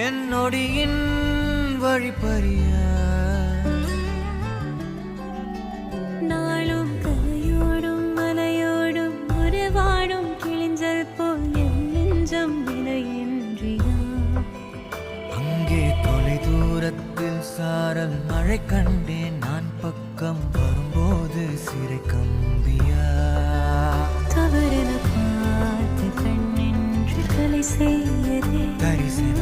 என் நொடியின் வழிப்பறிய நாளும் கரையோடும் மலையோடும் உறவாடும் கிழிஞ்சல் போல் என் நெஞ்சம் விலையின்றியா அங்கே தொலை தூரத்தில் சாரல் மழை கண்டேன் நான் பக்கம் வரும்போது சிறை கம்பியா தவறென பார்த்து கண்ணென்று கலை செய்யதே தரிசன